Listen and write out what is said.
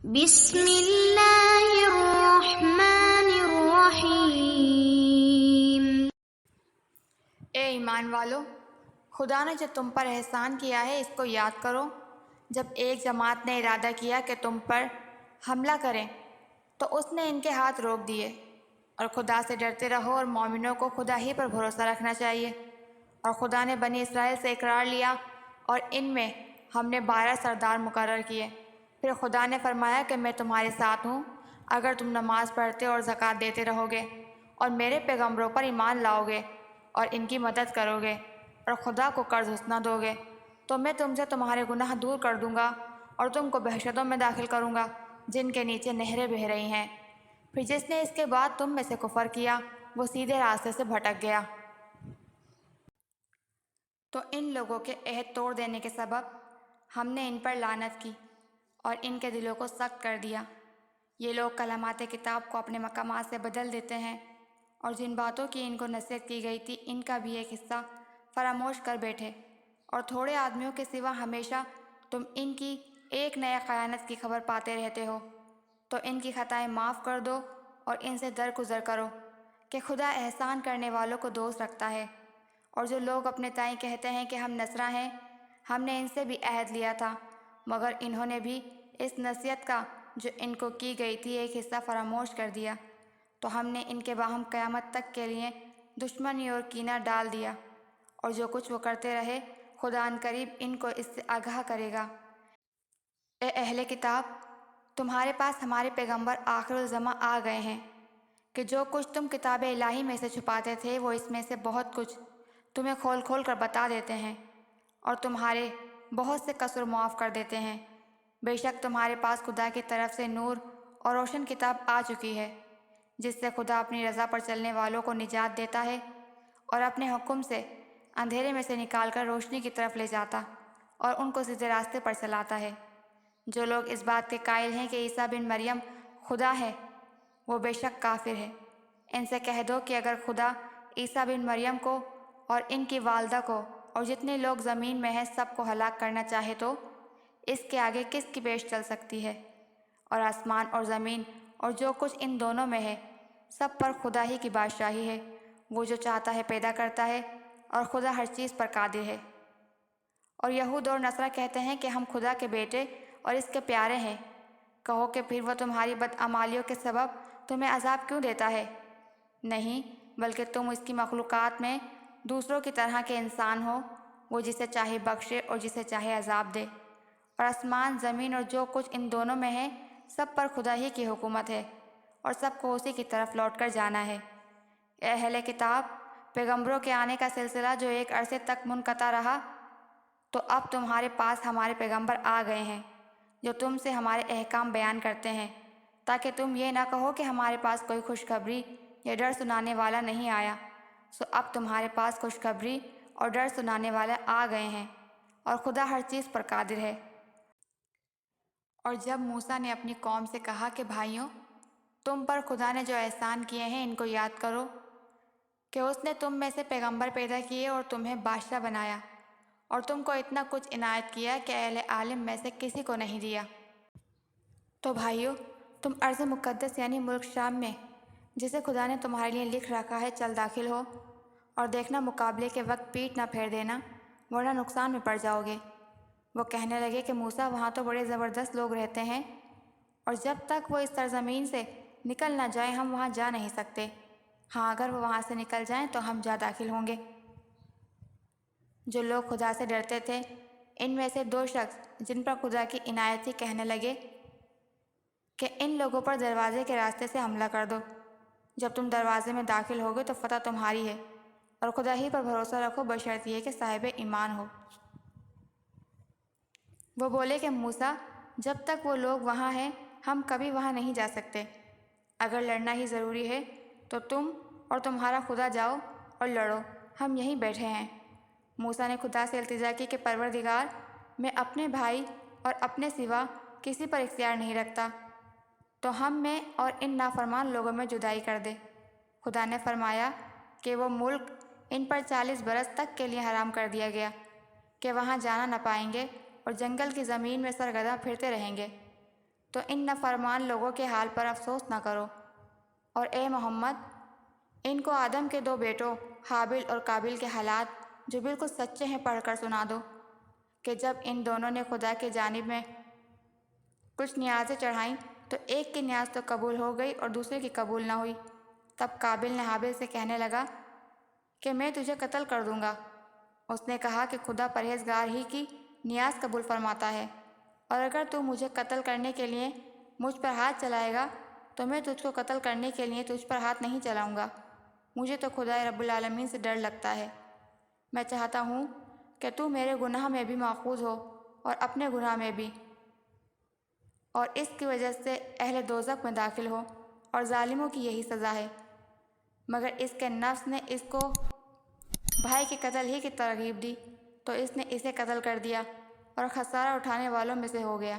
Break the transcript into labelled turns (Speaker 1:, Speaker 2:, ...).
Speaker 1: بسم اللہ الرحمن الرحیم۔
Speaker 2: اے ایمان والو، خدا نے جو تم پر احسان کیا ہے اس کو یاد کرو۔ جب ایک جماعت نے ارادہ کیا کہ تم پر حملہ کریں تو اس نے ان کے ہاتھ روک دیے، اور خدا سے ڈرتے رہو اور مومنوں کو خدا ہی پر بھروسہ رکھنا چاہیے۔ اور خدا نے بنی اسرائیل سے اقرار لیا اور ان میں ہم نے 12 سردار مقرر کیے۔ پھر خدا نے فرمایا کہ میں تمہارے ساتھ ہوں اگر تم نماز پڑھتے اور زکوٰۃ دیتے رہو گے اور میرے پیغمبروں پر ایمان لاؤ گے اور ان کی مدد کرو گے اور خدا کو قرض حسنہ دو گے تو میں تم سے تمہارے گناہ دور کر دوں گا اور تم کو بہشتوں میں داخل کروں گا جن کے نیچے نہریں بہہ رہی ہیں۔ پھر جس نے اس کے بعد تم میں سے کفر کیا وہ سیدھے راستے سے بھٹک گیا۔ تو ان لوگوں کے عہد توڑ دینے کے سبب ہم نے ان پر لعنت کی اور ان کے دلوں کو سخت کر دیا۔ یہ لوگ کلمات کتاب کو اپنے مقامات سے بدل دیتے ہیں، اور جن باتوں کی ان کو نصیحت کی گئی تھی ان کا بھی ایک حصہ فراموش کر بیٹھے، اور تھوڑے آدمیوں کے سوا ہمیشہ تم ان کی ایک نیا خیانت کی خبر پاتے رہتے ہو۔ تو ان کی خطائیں معاف کر دو اور ان سے درگزر کرو کہ خدا احسان کرنے والوں کو دوست رکھتا ہے۔ اور جو لوگ اپنے تئیں کہتے ہیں کہ ہم نصرہ ہیں، ہم نے ان سے بھی عہد لیا تھا، مگر انہوں نے بھی اس نصیحت کا جو ان کو کی گئی تھی ایک حصہ فراموش کر دیا، تو ہم نے ان کے باہم قیامت تک کے لیے دشمنی اور کینہ ڈال دیا۔ اور جو کچھ وہ کرتے رہے خدا ان قریب ان کو اس سے آگاہ کرے گا۔ اے اہل کتاب، تمہارے پاس ہمارے پیغمبر آخر الزماں آ گئے ہیں کہ جو کچھ تم کتاب الہی میں سے چھپاتے تھے وہ اس میں سے بہت کچھ تمہیں کھول کھول کر بتا دیتے ہیں، اور تمہارے بہت سے قصور معاف کر دیتے ہیں۔ بے شک تمہارے پاس خدا کی طرف سے نور اور روشن کتاب آ چکی ہے، جس سے خدا اپنی رضا پر چلنے والوں کو نجات دیتا ہے اور اپنے حکم سے اندھیرے میں سے نکال کر روشنی کی طرف لے جاتا اور ان کو سیدھے راستے پر چلاتا ہے۔ جو لوگ اس بات کے قائل ہیں کہ عیسیٰ بن مریم خدا ہے وہ بے شک کافر ہے۔ ان سے کہہ دو کہ اگر خدا عیسیٰ بن مریم کو اور ان کی والدہ کو اور جتنے لوگ زمین میں ہیں سب کو ہلاک کرنا چاہے تو اس کے آگے کس کی پیش چل سکتی ہے؟ اور آسمان اور زمین اور جو کچھ ان دونوں میں ہے سب پر خدا ہی کی بادشاہی ہے۔ وہ جو چاہتا ہے پیدا کرتا ہے اور خدا ہر چیز پر قادر ہے۔ اور یہود اور نصارہ کہتے ہیں کہ ہم خدا کے بیٹے اور اس کے پیارے ہیں۔ کہو کہ پھر وہ تمہاری بدعمالیوں کے سبب تمہیں عذاب کیوں دیتا ہے؟ نہیں، بلکہ تم اس کی مخلوقات میں دوسروں کی طرح کے انسان ہو، وہ جسے چاہے بخشے اور جسے چاہے عذاب دے۔ اور آسمان، زمین اور جو کچھ ان دونوں میں ہے سب پر خدا ہی کی حکومت ہے، اور سب کو اسی کی طرف لوٹ کر جانا ہے۔ اے اہل کتاب، پیغمبروں کے آنے کا سلسلہ جو ایک عرصے تک منقطع رہا، تو اب تمہارے پاس ہمارے پیغمبر آ گئے ہیں جو تم سے ہمارے احکام بیان کرتے ہیں، تاکہ تم یہ نہ کہو کہ ہمارے پاس کوئی خوشخبری یا ڈر سنانے والا نہیں آیا۔ سو اب تمہارے پاس خوشخبری اور ڈر سنانے والے آ گئے ہیں، اور خدا ہر چیز پر قادر ہے۔ اور جب موسیٰ نے اپنی قوم سے کہا کہ بھائیوں، تم پر خدا نے جو احسان کیے ہیں ان کو یاد کرو، کہ اس نے تم میں سے پیغمبر پیدا کیے اور تمہیں بادشاہ بنایا، اور تم کو اتنا کچھ عنایت کیا کہ اہل عالم میں سے کسی کو نہیں دیا۔ تو بھائیوں، تم ارض مقدس یعنی ملک شام میں جسے خدا نے تمہارے لیے لکھ رکھا ہے چل داخل ہو، اور دیکھنا مقابلے کے وقت پیٹ نہ پھیر دینا ورنہ نقصان میں پڑ جاؤ گے۔ وہ کہنے لگے کہ موسیٰ، وہاں تو بڑے زبردست لوگ رہتے ہیں، اور جب تک وہ اس سرزمین سے نکل نہ جائیں ہم وہاں جا نہیں سکتے۔ ہاں، اگر وہ وہاں سے نکل جائیں تو ہم جا داخل ہوں گے۔ جو لوگ خدا سے ڈرتے تھے ان میں سے 2 شخص جن پر خدا کی عنایت تھی کہنے لگے کہ ان لوگوں پر دروازے کے راستے سے حملہ کر دو۔ جب تم دروازے میں داخل ہوگے تو فتح تمہاری ہے، اور خدا ہی پر بھروسہ رکھو بشرط یہ کہ صاحب ایمان ہو۔ وہ بولے کہ موسیٰ، جب تک وہ لوگ وہاں ہیں ہم کبھی وہاں نہیں جا سکتے۔ اگر لڑنا ہی ضروری ہے تو تم اور تمہارا خدا جاؤ اور لڑو، ہم یہیں بیٹھے ہیں۔ موسیٰ نے خدا سے التجا کی کہ پروردگار، میں اپنے بھائی اور اپنے سوا کسی پر اختیار نہیں رکھتا، تو ہم میں اور ان نافرمان لوگوں میں جدائی کر دے۔ خدا نے فرمایا کہ وہ ملک ان پر 40 برس تک کے لیے حرام کر دیا گیا کہ وہاں جانا نہ پائیں گے اور جنگل کی زمین میں سرگرداں پھرتے رہیں گے۔ تو ان نافرمان لوگوں کے حال پر افسوس نہ کرو، اور اے محمد ان کو آدم کے 2 بیٹوں حابل اور قابل کے حالات جو بالکل سچے ہیں پڑھ کر سنا دو کہ جب ان دونوں نے خدا کی جانب میں کچھ نیازیں چڑھائیں تو ایک کی نیاز تو قبول ہو گئی اور دوسرے کی قبول نہ ہوئی۔ تب قابل نے حابل سے کہنے لگا کہ میں تجھے قتل کر دوں گا۔ اس نے کہا کہ خدا پرہیزگار ہی کی نیاز قبول فرماتا ہے، اور اگر تو مجھے قتل کرنے کے لیے مجھ پر ہاتھ چلائے گا تو میں تجھ کو قتل کرنے کے لیے تجھ پر ہاتھ نہیں چلاؤں گا۔ مجھے تو خدا رب العالمین سے ڈر لگتا ہے۔ میں چاہتا ہوں کہ تو میرے گناہ میں بھی ماخوذ ہو اور اپنے گناہ میں بھی، اور اس کی وجہ سے اہل دوزخ میں داخل ہو، اور ظالموں کی یہی سزا ہے۔ مگر اس کے نفس نے اس کو بھائی کے قتل ہی کی ترغیب دی تو اس نے اسے قتل کر دیا اور خسارہ اٹھانے والوں میں سے ہو گیا۔